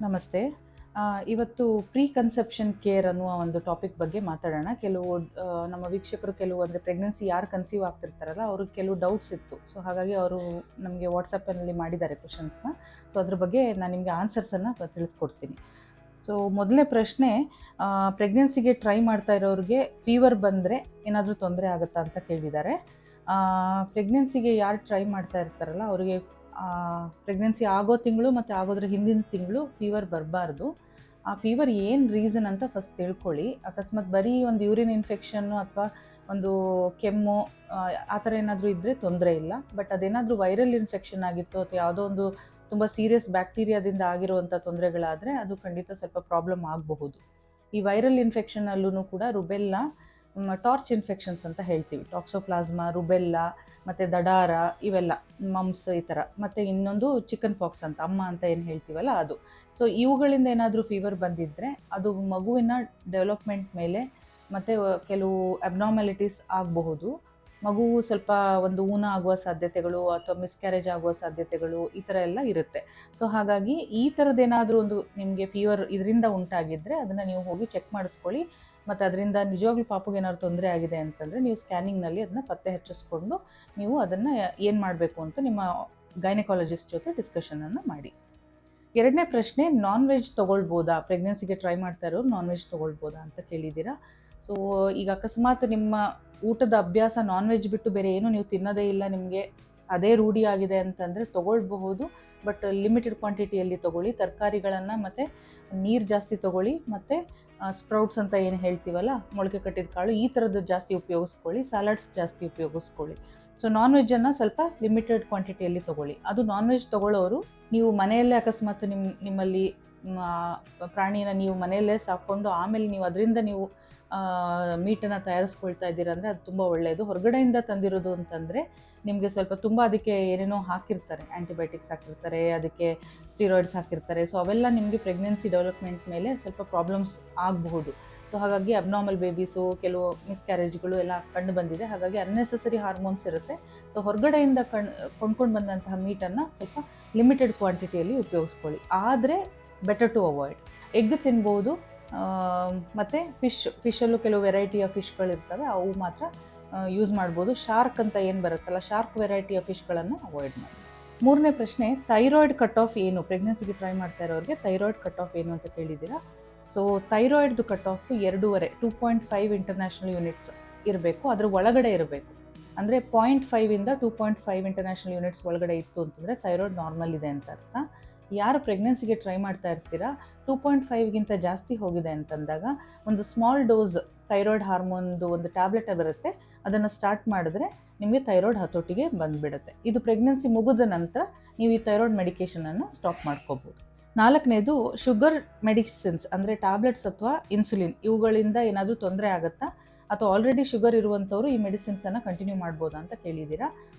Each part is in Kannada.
ನಮಸ್ತೆ. ಇವತ್ತು ಪ್ರೀಕನ್ಸೆಪ್ಷನ್ ಕೇರ್ ಅನ್ನುವ ಒಂದು ಟಾಪಿಕ್ ಬಗ್ಗೆ ಮಾತಾಡೋಣ. ಕೆಲವು ನಮ್ಮ ವೀಕ್ಷಕರು ಅಂದರೆ ಪ್ರೆಗ್ನೆನ್ಸಿ ಯಾರು ಕನ್ಸೀವ್ ಆಗ್ತಿರ್ತಾರಲ್ಲ ಅವ್ರಿಗೆ ಕೆಲವು ಡೌಟ್ಸ್ ಇತ್ತು. ಸೊ ಹಾಗಾಗಿ ಅವರು ನಮಗೆ ವಾಟ್ಸಪ್ಪಲ್ಲಿ ಮಾಡಿದ್ದಾರೆ ಕ್ವೆಶನ್ಸ್ನ. ಸೊ ಅದ್ರ ಬಗ್ಗೆ ನಾನು ನಿಮಗೆ ಆನ್ಸರ್ಸನ್ನು ತಿಳಿಸ್ಕೊಡ್ತೀನಿ. ಸೊ ಮೊದಲನೇ ಪ್ರಶ್ನೆ, ಪ್ರೆಗ್ನೆನ್ಸಿಗೆ ಟ್ರೈ ಮಾಡ್ತಾ ಇರೋರಿಗೆ ಫೀವರ್ ಬಂದರೆ ಏನಾದರೂ ತೊಂದರೆ ಆಗುತ್ತಾ ಅಂತ ಕೇಳಿದ್ದಾರೆ. ಪ್ರೆಗ್ನೆನ್ಸಿಗೆ ಯಾರು ಟ್ರೈ ಮಾಡ್ತಾ ಇರ್ತಾರಲ್ಲ ಅವರಿಗೆ ಪ್ರೆಗ್ನೆನ್ಸಿ ಆಗೋ ತಿಂಗಳು ಮತ್ತು ಆಗೋದ್ರ ಹಿಂದಿನ ತಿಂಗಳು ಫೀವರ್ ಬರಬಾರ್ದು. ಆ ಫೀವರ್ ಏನು ರೀಸನ್ ಅಂತ ಫಸ್ಟ್ ತಿಳ್ಕೊಳ್ಳಿ. ಅಕಸ್ಮಾತ್ ಬರೀ ಒಂದು ಯೂರಿನ್ ಇನ್ಫೆಕ್ಷನ್ನು ಅಥವಾ ಒಂದು ಕೆಮ್ಮು ಆ ಥರ ಏನಾದರೂ ಇದ್ದರೆ ತೊಂದರೆ ಇಲ್ಲ. ಬಟ್ ಅದೇನಾದರೂ ವೈರಲ್ ಇನ್ಫೆಕ್ಷನ್ ಆಗಿತ್ತು ಅಥವಾ ಯಾವುದೋ ಒಂದು ತುಂಬ ಸೀರಿಯಸ್ ಬ್ಯಾಕ್ಟೀರಿಯಾದಿಂದ ಆಗಿರುವಂಥ ತೊಂದರೆಗಳಾದರೆ ಅದು ಖಂಡಿತ ಸ್ವಲ್ಪ ಪ್ರಾಬ್ಲಮ್ ಆಗಬಹುದು. ಈ ವೈರಲ್ ಇನ್ಫೆಕ್ಷನಲ್ಲೂ ಕೂಡ ರುಬೆಲ್ಲಾ, ಟಾರ್ಚ್ ಇನ್ಫೆಕ್ಷನ್ಸ್ ಅಂತ ಹೇಳ್ತೀವಿ, ಟಾಕ್ಸೋಪ್ಲಾಸ್ಮಾ, ರುಬೆಲ್ಲಾ ಮತ್ತು ದಡಾರ, ಇವೆಲ್ಲ ಮಮ್ಸ್ ಈ ಥರ, ಮತ್ತು ಇನ್ನೊಂದು ಚಿಕನ್ ಪಾಕ್ಸ್ ಅಂತ ಅಮ್ಮ ಅಂತ ಏನು ಹೇಳ್ತೀವಲ್ಲ ಅದು. ಸೊ ಇವುಗಳಿಂದ ಏನಾದರೂ ಫೀವರ್ ಬಂದಿದ್ದರೆ ಅದು ಮಗುವಿನ ಡೆವಲಪ್ಮೆಂಟ್ ಮೇಲೆ ಮತ್ತು ಕೆಲವು ಅಬ್ನಾರ್ಮ್ಯಾಲಿಟೀಸ್ ಆಗಬಹುದು. ಮಗುವು ಸ್ವಲ್ಪ ಒಂದು ಊನ ಆಗುವ ಸಾಧ್ಯತೆಗಳು ಅಥವಾ ಮಿಸ್ಕ್ಯಾರೇಜ್ ಆಗುವ ಸಾಧ್ಯತೆಗಳು ಈ ಥರ ಎಲ್ಲ ಇರುತ್ತೆ. ಸೊ ಹಾಗಾಗಿ ಈ ಥರದ್ದೇನಾದರೂ ಒಂದು ನಿಮಗೆ ಫೀವರ್ ಇದರಿಂದ ಉಂಟಾಗಿದ್ದರೆ ಅದನ್ನು ನೀವು ಹೋಗಿ ಚೆಕ್ ಮಾಡಿಸ್ಕೊಳ್ಳಿ. ಮತ್ತು ಅದರಿಂದ ನಿಜವಾಗ್ಲೂ ಪಾಪುಗೆ ಏನಾದ್ರು ತೊಂದರೆ ಆಗಿದೆ ಅಂತಂದರೆ ನೀವು ಸ್ಕ್ಯಾನಿಂಗ್ನಲ್ಲಿ ಅದನ್ನು ಪತ್ತೆ ಹಚ್ಚಿಸ್ಕೊಂಡು ನೀವು ಅದನ್ನು ಏನು ಮಾಡಬೇಕು ಅಂತ ನಿಮ್ಮ ಗೈನಕಾಲಜಿಸ್ಟ್ ಜೊತೆ ಡಿಸ್ಕಷನನ್ನು ಮಾಡಿ. ಎರಡನೇ ಪ್ರಶ್ನೆ, ನಾನ್ ವೆಜ್ ತೊಗೊಳ್ಬೋದಾ, ಪ್ರೆಗ್ನೆನ್ಸಿಗೆ ಟ್ರೈ ಮಾಡ್ತಾ ಇರೋರು ನಾನ್ ವೆಜ್ ತೊಗೊಳ್ಬೋದಾ ಅಂತ ಕೇಳಿದ್ದೀರಾ. ಸೊ ಈಗ ಅಕಸ್ಮಾತ್ ನಿಮ್ಮ ಊಟದ ಅಭ್ಯಾಸ ನಾನ್ ವೆಜ್ ಬಿಟ್ಟು ಬೇರೆ ಏನು ನೀವು ತಿನ್ನೋದೇ ಇಲ್ಲ, ನಿಮಗೆ ಅದೇ ರೂಢಿ ಆಗಿದೆ ಅಂತಂದರೆ ತೊಗೊಳ್ಬಹುದು. ಬಟ್ ಲಿಮಿಟೆಡ್ ಕ್ವಾಂಟಿಟಿಯಲ್ಲಿ ತೊಗೊಳ್ಳಿ. ತರಕಾರಿಗಳನ್ನು ಮತ್ತು ನೀರು ಜಾಸ್ತಿ ತೊಗೊಳ್ಳಿ. ಮತ್ತು ಸ್ಪ್ರೌಟ್ಸ್ ಅಂತ ಏನು ಹೇಳ್ತೀವಲ್ಲ, ಮೊಳಕೆ ಕಟ್ಟಿದ ಕಾಳು, ಈ ಥರದ್ದು ಜಾಸ್ತಿ ಉಪಯೋಗಿಸ್ಕೊಳ್ಳಿ. ಸಲಾಡ್ಸ್ ಜಾಸ್ತಿ ಉಪಯೋಗಿಸ್ಕೊಳ್ಳಿ. ಸೊ ನಾನ್ ವೆಜ್ಜನ್ನು ಸ್ವಲ್ಪ ಲಿಮಿಟೆಡ್ ಕ್ವಾಂಟಿಟಿಯಲ್ಲಿ ತೊಗೊಳ್ಳಿ. ಅದು ನಾನ್ ವೆಜ್ ತೊಗೊಳ್ಳೋರು ನೀವು ಮನೆಯಲ್ಲೇ ಅಕಸ್ಮಾತ್ ನಿಮ್ಮಲ್ಲಿ ಪ್ರಾಣಿನ ನೀವು ಮನೆಯಲ್ಲೇ ಸಾಕ್ಕೊಂಡು ಆಮೇಲೆ ನೀವು ಅದರಿಂದ ನೀವು ಮೀಟನ್ನು ತಯಾರಿಸ್ಕೊಳ್ತಾ ಇದ್ದೀರಾ ಅಂದರೆ ಅದು ತುಂಬ ಒಳ್ಳೆಯದು. ಹೊರಗಡೆಯಿಂದ ತಂದಿರೋದು ಅಂತಂದರೆ ನಿಮಗೆ ಸ್ವಲ್ಪ ತುಂಬ ಅದಕ್ಕೆ ಏನೇನೋ ಹಾಕಿರ್ತಾರೆ, ಆ್ಯಂಟಿಬಯೋಟಿಕ್ಸ್ ಹಾಕಿರ್ತಾರೆ, ಅದಕ್ಕೆ ಸ್ಟಿರಾಯ್ಡ್ಸ್ ಹಾಕಿರ್ತಾರೆ. ಸೊ ಅವೆಲ್ಲ ನಿಮಗೆ ಪ್ರೆಗ್ನೆನ್ಸಿ ಡೆವಲಪ್ಮೆಂಟ್ ಮೇಲೆ ಸ್ವಲ್ಪ ಪ್ರಾಬ್ಲಮ್ಸ್ ಆಗಬಹುದು. ಸೊ ಹಾಗಾಗಿ ಅಬ್ನಾರ್ಮಲ್ ಬೇಬೀಸು, ಕೆಲವು ಮಿಸ್ಕ್ಯಾರೇಜ್ಗಳು ಎಲ್ಲ ಕಂಡು ಬಂದಿದೆ. ಹಾಗಾಗಿ ಅನ್ನೆಸೆಸರಿ ಹಾರ್ಮೋನ್ಸ್ ಇರುತ್ತೆ. ಸೊ ಹೊರಗಡೆಯಿಂದ ಕೊಂಡ್ಕೊಂಡು ಬಂದಂತಹ ಮೀಟನ್ನು ಸ್ವಲ್ಪ ಲಿಮಿಟೆಡ್ ಕ್ವಾಂಟಿಟಿಯಲ್ಲಿ ಉಪಯೋಗಿಸ್ಕೊಳ್ಳಿ. ಆದರೆ ಬೆಟರ್ ಟು ಅವಾಯ್ಡ್. ಎಗ್ ತಿನ್ಬೋದು. ಮತ್ತು ಫಿಶಲ್ಲೂ ಕೆಲವು ವೆರೈಟಿಯ ಫಿಶ್ಗಳಿರ್ತವೆ, ಅವು ಮಾತ್ರ ಯೂಸ್ ಮಾಡ್ಬೋದು. ಶಾರ್ಕ್ ಅಂತ ಏನು ಬರುತ್ತಲ್ಲ, ಶಾರ್ಕ್ ವೆರೈಟಿಯ ಫಿಶ್ಗಳನ್ನು ಅವಾಯ್ಡ್ ಮಾಡಿ. ಮೂರನೇ ಪ್ರಶ್ನೆ, ಥೈರಾಯ್ಡ್ ಕಟ್ ಆಫ್ ಏನು, ಪ್ರೆಗ್ನೆನ್ಸಿಗೆ ಟ್ರೈ ಮಾಡ್ತಾ ಇರೋರಿಗೆ ಥೈರಾಯ್ಡ್ ಕಟ್ ಆಫ್ ಏನು ಅಂತ ಕೇಳಿದ್ದೀರಾ. ಸೊ ಥೈರಾಯ್ಡ್ದು ಕಟ್ ಆಫ್ 2.5 ಇಂಟರ್ನ್ಯಾಷನಲ್ ಯೂನಿಟ್ಸ್ ಇರಬೇಕು, ಅದ್ರ ಒಳಗಡೆ ಇರಬೇಕು. ಅಂದರೆ 0.5 2.5 ಇಂಟರ್ನ್ಯಾಷನಲ್ ಯೂನಿಟ್ಸ್ ಒಳಗಡೆ ಇತ್ತು ಅಂತಂದರೆ ಥೈರಾಯ್ಡ್ ನಾರ್ಮಲ್ ಇದೆ ಅಂತ ಅರ್ಥ. ಯಾರು ಪ್ರೆಗ್ನೆನ್ಸಿಗೆ ಟ್ರೈ ಮಾಡ್ತಾ ಇರ್ತೀರಾ 2.5ಗಿಂತ ಜಾಸ್ತಿ ಹೋಗಿದೆ ಅಂತಂದಾಗ ಒಂದು ಸ್ಮಾಲ್ ಡೋಸ್ ಥೈರಾಯ್ಡ್ ಹಾರ್ಮೋನ್ದು ಒಂದು ಟ್ಯಾಬ್ಲೆಟ್ ಬರುತ್ತೆ, ಅದನ್ನು ಸ್ಟಾರ್ಟ್ ಮಾಡಿದ್ರೆ ನಿಮಗೆ ಥೈರಾಯ್ಡ್ ಹತೋಟಿಗೆ ಬಂದುಬಿಡುತ್ತೆ. ಇದು ಪ್ರೆಗ್ನೆನ್ಸಿ ಮುಗಿದ ನಂತರ ನೀವು ಈ ಥೈರಾಯ್ಡ್ ಮೆಡಿಕೇಷನನ್ನು ಸ್ಟಾಪ್ ಮಾಡ್ಕೋಬೋದು. ನಾಲ್ಕನೇದು, ಶುಗರ್ ಮೆಡಿಸಿನ್ಸ್ ಅಂದರೆ ಟ್ಯಾಬ್ಲೆಟ್ಸ್ ಅಥವಾ ಇನ್ಸುಲಿನ್, ಇವುಗಳಿಂದ ಏನಾದರೂ ತೊಂದರೆ ಆಗುತ್ತಾ ಅಥವಾ ಆಲ್ರೆಡಿ ಶುಗರ್ ಇರುವಂಥವ್ರು ಈ ಮೆಡಿಸಿನ್ಸನ್ನು ಕಂಟಿನ್ಯೂ ಮಾಡ್ಬೋದಾ ಅಂತ ಕೇಳಿದ್ದೀರಾ.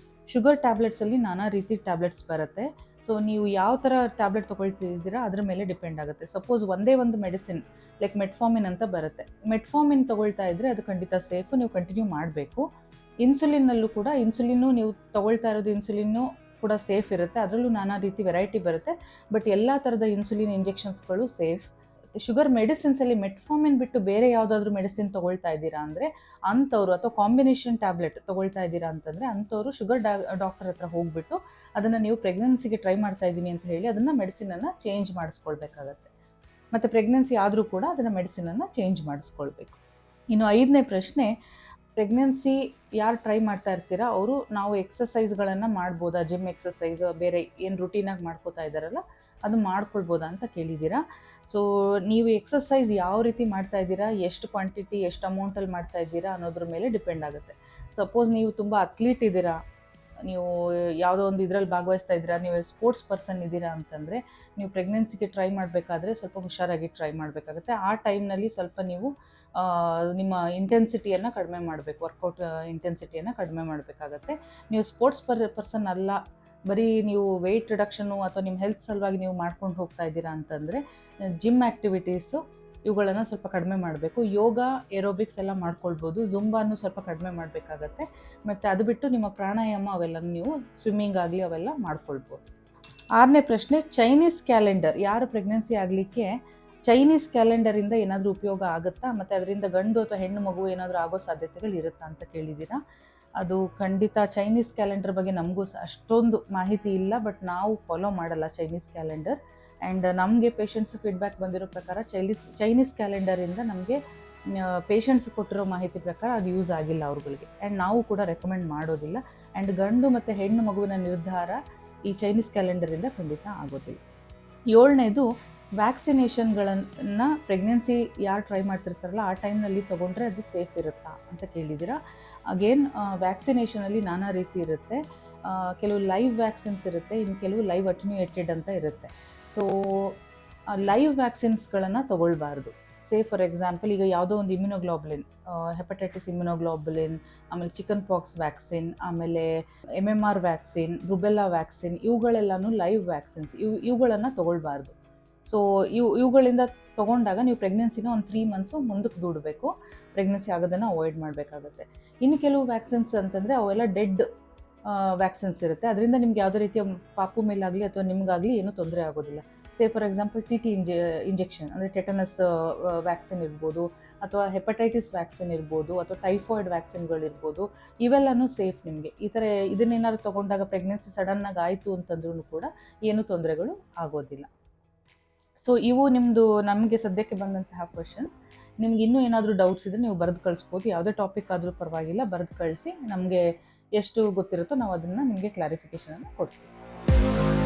ಶುಗರ್ ಟ್ಯಾಬ್ಲೆಟ್ಸಲ್ಲಿ ನಾನಾ ರೀತಿ ಟ್ಯಾಬ್ಲೆಟ್ಸ್ ಬರುತ್ತೆ. ಸೊ ನೀವು ಯಾವ ಥರ ಟ್ಯಾಬ್ಲೆಟ್ ತೊಗೊಳ್ತಿದ್ದೀರಾ ಅದ್ರ ಮೇಲೆ ಡಿಪೆಂಡ್ ಆಗುತ್ತೆ. ಸಪೋಸ್ ಒಂದೇ ಒಂದು ಮೆಡಿಸಿನ್ ಲೈಕ್ ಮೆಟ್ಫಾರ್ಮಿನ್ ಅಂತ ಬರುತ್ತೆ, ಮೆಟ್ಫಾರ್ಮಿನ್ ತೊಗೊಳ್ತಾ ಇದ್ದರೆ ಅದು ಖಂಡಿತ ಸೇಫು, ನೀವು ಕಂಟಿನ್ಯೂ ಮಾಡಬೇಕು. ಇನ್ಸುಲಿನ್ನಲ್ಲೂ ಕೂಡ ನೀವು ತೊಗೊಳ್ತಾ ಇರೋದು ಇನ್ಸುಲಿನ್ನು ಕೂಡ ಸೇಫ್ ಇರುತ್ತೆ. ಅದರಲ್ಲೂ ನಾನಾ ರೀತಿ ವೆರೈಟಿ ಬರುತ್ತೆ. ಬಟ್ ಎಲ್ಲ ಥರದ ಇನ್ಸುಲಿನ್ ಇಂಜೆಕ್ಷನ್ಸ್ಗಳು ಸೇಫ್. ಶುಗರ್ ಮೆಡಿಸಿನ್ಸಲ್ಲಿ ಮೆಟ್ಫಾರ್ಮಿನ್ ಬಿಟ್ಟು ಬೇರೆ ಯಾವುದಾದ್ರೂ ಮೆಡಿಸಿನ್ ತೊಗೊಳ್ತಾ ಇದ್ದೀರಾ ಅಂದರೆ ಅಂಥವ್ರು, ಅಥವಾ ಕಾಂಬಿನೇಷನ್ ಟ್ಯಾಬ್ಲೆಟ್ ತೊಗೊಳ್ತಾ ಇದ್ದೀರಾ ಅಂತಂದರೆ ಅಂಥವ್ರು ಶುಗರ್ ಡಾಕ್ಟರ್ ಹತ್ರ ಹೋಗಿಬಿಟ್ಟು ಅದನ್ನು ನೀವು ಪ್ರೆಗ್ನೆನ್ಸಿಗೆ ಟ್ರೈ ಮಾಡ್ತಾ ಇದ್ದೀನಿ ಅಂತ ಹೇಳಿ ಅದನ್ನು ಮೆಡಿಸಿನನ್ನು ಚೇಂಜ್ ಮಾಡಿಸ್ಕೊಳ್ಬೇಕಾಗತ್ತೆ. ಮತ್ತು ಪ್ರೆಗ್ನೆನ್ಸಿ ಆದರೂ ಕೂಡ ಅದನ್ನು ಮೆಡಿಸಿನನ್ನು ಚೇಂಜ್ ಮಾಡಿಸ್ಕೊಳ್ಬೇಕು. ಇನ್ನು ಐದನೇ ಪ್ರಶ್ನೆ, ಪ್ರೆಗ್ನೆನ್ಸಿ ಯಾರು ಟ್ರೈ ಮಾಡ್ತಾ ಇರ್ತೀರಾ ಅವರು ನಾವು ಎಕ್ಸಸೈಸ್ಗಳನ್ನು ಮಾಡ್ಬೋದಾ, ಜಿಮ್ ಎಕ್ಸಸೈಸ್ ಬೇರೆ ಏನು ರುಟೀನಾಗಿ ಮಾಡ್ಕೋತಾ ಇದ್ದಾರಲ್ಲ ಅದು ಮಾಡ್ಕೊಳ್ಬೋದಾ ಅಂತ ಕೇಳಿದ್ದೀರಾ. ಸೊ ನೀವು ಎಕ್ಸಸೈಸ್ ಯಾವ ರೀತಿ ಮಾಡ್ತಾ ಇದ್ದೀರಾ, ಎಷ್ಟು ಕ್ವಾಂಟಿಟಿ, ಎಷ್ಟು ಅಮೌಂಟಲ್ಲಿ ಮಾಡ್ತಾ ಇದ್ದೀರಾ ಅನ್ನೋದ್ರ ಮೇಲೆ ಡಿಪೆಂಡ್ ಆಗುತ್ತೆ. ಸಪೋಸ್ ನೀವು ತುಂಬ ಅಥ್ಲೀಟ್ ಇದ್ದೀರಾ, ನೀವು ಯಾವುದೋ ಒಂದು ಇದರಲ್ಲಿ ಭಾಗವಹಿಸ್ತಾ ಇದ್ದೀರಾ, ನೀವು ಸ್ಪೋರ್ಟ್ಸ್ ಪರ್ಸನ್ ಇದ್ದೀರಾ ಅಂತಂದರೆ ನೀವು ಪ್ರೆಗ್ನೆನ್ಸಿಗೆ ಟ್ರೈ ಮಾಡಬೇಕಾದ್ರೆ ಸ್ವಲ್ಪ ಹುಷಾರಾಗಿ ಟ್ರೈ ಮಾಡಬೇಕಾಗುತ್ತೆ. ಆ ಟೈಮ್ನಲ್ಲಿ ಸ್ವಲ್ಪ ನೀವು ನಿಮ್ಮ ಇಂಟೆನ್ಸಿಟಿಯನ್ನು ಕಡಿಮೆ ಮಾಡಬೇಕು, ವರ್ಕೌಟ್ ಇಂಟೆನ್ಸಿಟಿಯನ್ನು ಕಡಿಮೆ ಮಾಡಬೇಕಾಗತ್ತೆ. ನೀವು ಸ್ಪೋರ್ಟ್ಸ್ ಪರ್ಸನ್ ಅಲ್ಲ, ಬರೀ ನೀವು ವೆಯ್ಟ್ ರಿಡಕ್ಷನ್ನು ಅಥವಾ ನಿಮ್ಮ ಹೆಲ್ತ್ ಸಲುವಾಗಿ ನೀವು ಮಾಡ್ಕೊಂಡು ಹೋಗ್ತಾ ಇದ್ದೀರಾ ಅಂತಂದರೆ ಜಿಮ್ ಆ್ಯಕ್ಟಿವಿಟೀಸು ಇವುಗಳನ್ನು ಸ್ವಲ್ಪ ಕಡಿಮೆ ಮಾಡಬೇಕು. ಯೋಗ, ಏರೋಬಿಕ್ಸ್ ಎಲ್ಲ ಮಾಡ್ಕೊಳ್ಬೋದು. ಜುಂಬಾನು ಸ್ವಲ್ಪ ಕಡಿಮೆ ಮಾಡಬೇಕಾಗತ್ತೆ. ಮತ್ತು ಅದು ಬಿಟ್ಟು ನಿಮ್ಮ ಪ್ರಾಣಾಯಾಮ ಅವೆಲ್ಲ ನೀವು ಸ್ವಿಮ್ಮಿಂಗ್ ಆಗಲಿ ಅವೆಲ್ಲ ಮಾಡ್ಕೊಳ್ಬೋದು. 6ನೇ ಪ್ರಶ್ನೆ, ಚೈನೀಸ್ ಕ್ಯಾಲೆಂಡರ್, ಯಾರು ಪ್ರೆಗ್ನೆನ್ಸಿ ಆಗಲಿಕ್ಕೆ ಚೈನೀಸ್ ಕ್ಯಾಲೆಂಡರಿಂದ ಏನಾದರೂ ಉಪಯೋಗ ಆಗುತ್ತಾ, ಮತ್ತು ಅದರಿಂದ ಗಂಡು ಅಥವಾ ಹೆಣ್ಣು ಮಗು ಏನಾದರೂ ಆಗೋ ಸಾಧ್ಯತೆಗಳು ಇರುತ್ತಾ ಅಂತ ಕೇಳಿದ್ದೀರಾ. ಅದು ಖಂಡಿತ ಚೈನೀಸ್ ಕ್ಯಾಲೆಂಡರ್ ಬಗ್ಗೆ ನಮಗೂ ಅಷ್ಟೊಂದು ಮಾಹಿತಿ ಇಲ್ಲ, ಬಟ್ ನಾವು ಫಾಲೋ ಮಾಡಲ್ಲ ಚೈನೀಸ್ ಕ್ಯಾಲೆಂಡರ್. ಆ್ಯಂಡ್ ನಮಗೆ ಪೇಷಂಟ್ಸ್ ಫೀಡ್ಬ್ಯಾಕ್ ಬಂದಿರೋ ಪ್ರಕಾರ ಚೈನೀಸ್ ಕ್ಯಾಲೆಂಡರಿಂದ ನಮಗೆ ಪೇಷಂಟ್ಸ್ ಕೊಟ್ಟಿರೋ ಮಾಹಿತಿ ಪ್ರಕಾರ ಅದು ಯೂಸ್ ಆಗಿಲ್ಲ ಅವ್ರುಗಳಿಗೆ, ಆ್ಯಂಡ್ ನಾವು ಕೂಡ ರೆಕಮೆಂಡ್ ಮಾಡೋದಿಲ್ಲ. ಆ್ಯಂಡ್ ಗಂಡು ಮತ್ತು ಹೆಣ್ಣು ಮಗುವಿನ ನಿರ್ಧಾರ ಈ ಚೈನೀಸ್ ಕ್ಯಾಲೆಂಡರಿಂದ ಖಂಡಿತ ಆಗೋದಿಲ್ಲ. 7ನೇದು, ವ್ಯಾಕ್ಸಿನೇಷನ್ಗಳನ್ನು ಪ್ರೆಗ್ನೆನ್ಸಿ ಯಾರು ಟ್ರೈ ಮಾಡ್ತಿರ್ತಾರಲ್ಲ ಆ ಟೈಮ್ನಲ್ಲಿ ತೊಗೊಂಡ್ರೆ ಅದು ಸೇಫ್ ಇರುತ್ತಾ ಅಂತ ಕೇಳಿದ್ದೀರಾ. ಅಗೇನ್, ವ್ಯಾಕ್ಸಿನೇಷನಲ್ಲಿ ನಾನಾ ರೀತಿ ಇರುತ್ತೆ. ಕೆಲವು ಲೈವ್ ವ್ಯಾಕ್ಸಿನ್ಸ್ ಇರುತ್ತೆ, ಇನ್ನು ಕೆಲವು ಲೈವ್ ಅಟೆನ್ಯೂಯೇಟೆಡ್ ಅಂತ ಇರುತ್ತೆ. ಸೊ ಲೈವ್ ವ್ಯಾಕ್ಸಿನ್ಸ್ಗಳನ್ನು ತೊಗೊಳ್ಬಾರ್ದು. ಫಾರ್ ಎಕ್ಸಾಂಪಲ್, ಈಗ ಯಾವುದೋ ಒಂದು ಇಮ್ಯುನೋಗ್ಲೋಬುಲಿನ್, ಹೆಪಟೈಟಿಸ್ ಇಮ್ಯುನೋಗ್ಲೋಬುಲಿನ್, ಆಮೇಲೆ ಚಿಕನ್ ಪಾಕ್ಸ್ ವ್ಯಾಕ್ಸಿನ್, ಆಮೇಲೆ MMR ವ್ಯಾಕ್ಸಿನ್, ರುಬೆಲ್ಲಾ ವ್ಯಾಕ್ಸಿನ್, ಇವುಗಳೆಲ್ಲನೂ ಲೈವ್ ವ್ಯಾಕ್ಸಿನ್ಸ್. ಇವುಗಳನ್ನು ತೊಗೊಳ್ಬಾರ್ದು. ಸೊ ಇವುಗಳಿಂದ ತೊಗೊಂಡಾಗ ನೀವು ಪ್ರೆಗ್ನೆನ್ಸಿನ ಒಂದು 3 ಮಂತ್ಸು ಮುಂದಕ್ಕೆ ದೂಡಬೇಕು, ಪ್ರೆಗ್ನೆನ್ಸಿ ಆಗೋದನ್ನು ಅವಾಯ್ಡ್ ಮಾಡಬೇಕಾಗುತ್ತೆ. ಇನ್ನು ಕೆಲವು ವ್ಯಾಕ್ಸಿನ್ಸ್ ಅಂತಂದರೆ ಅವೆಲ್ಲ ಡೆಡ್ ವ್ಯಾಕ್ಸಿನ್ಸ್ ಇರುತ್ತೆ, ಅದರಿಂದ ನಿಮ್ಗೆ ಯಾವುದೇ ರೀತಿಯ ಪಾಪು ಮೇಲಾಗಲಿ ಅಥವಾ ನಿಮಗಾಗಲಿ ಏನೂ ತೊಂದರೆ ಆಗೋದಿಲ್ಲ. ಫಾರ್ ಎಕ್ಸಾಂಪಲ್ TT ಇಂಜೆಕ್ಷನ್ ಅಂದರೆ ಟೆಟನಸ್ ವ್ಯಾಕ್ಸಿನ್ ಇರ್ಬೋದು, ಅಥವಾ ಹೆಪಟೈಟಿಸ್ ವ್ಯಾಕ್ಸಿನ್ ಇರ್ಬೋದು, ಅಥವಾ ಟೈಫಾಯ್ಡ್ ವ್ಯಾಕ್ಸಿನ್ಗಳಿರ್ಬೋದು, ಇವೆಲ್ಲನೂ ಸೇಫ್ ನಿಮಗೆ. ಈ ಥರ ಇದನ್ನೇನಾದ್ರು ತೊಗೊಂಡಾಗ ಪ್ರೆಗ್ನೆನ್ಸಿ ಸಡನ್ನಾಗಿ ಆಯಿತು ಅಂತಂದ್ರೂ ಕೂಡ ಏನೂ ತೊಂದರೆಗಳು ಆಗೋದಿಲ್ಲ. ಸೊ ಇವು ನಿಮ್ಮದು ನಮಗೆ ಸದ್ಯಕ್ಕೆ ಬಂದಂತಹ ಕ್ವೆಶನ್ಸ್. ನಿಮ್ಗೆ ಇನ್ನೂ ಏನಾದರೂ ಡೌಟ್ಸ್ ಇದ್ದರೆ ನೀವು ಬರೆದು ಕಳಿಸ್ಬೋದು, ಯಾವುದೇ ಟಾಪಿಕ್ ಆದರೂ ಪರವಾಗಿಲ್ಲ, ಬರೆದು ಕಳಿಸಿ. ನಮಗೆ ಎಷ್ಟು ಗೊತ್ತಿರುತ್ತೋ ನಾವು ಅದನ್ನು ನಿಮಗೆ ಕ್ಲಾರಿಫಿಕೇಷನನ್ನು ಕೊಡ್ತೀವಿ.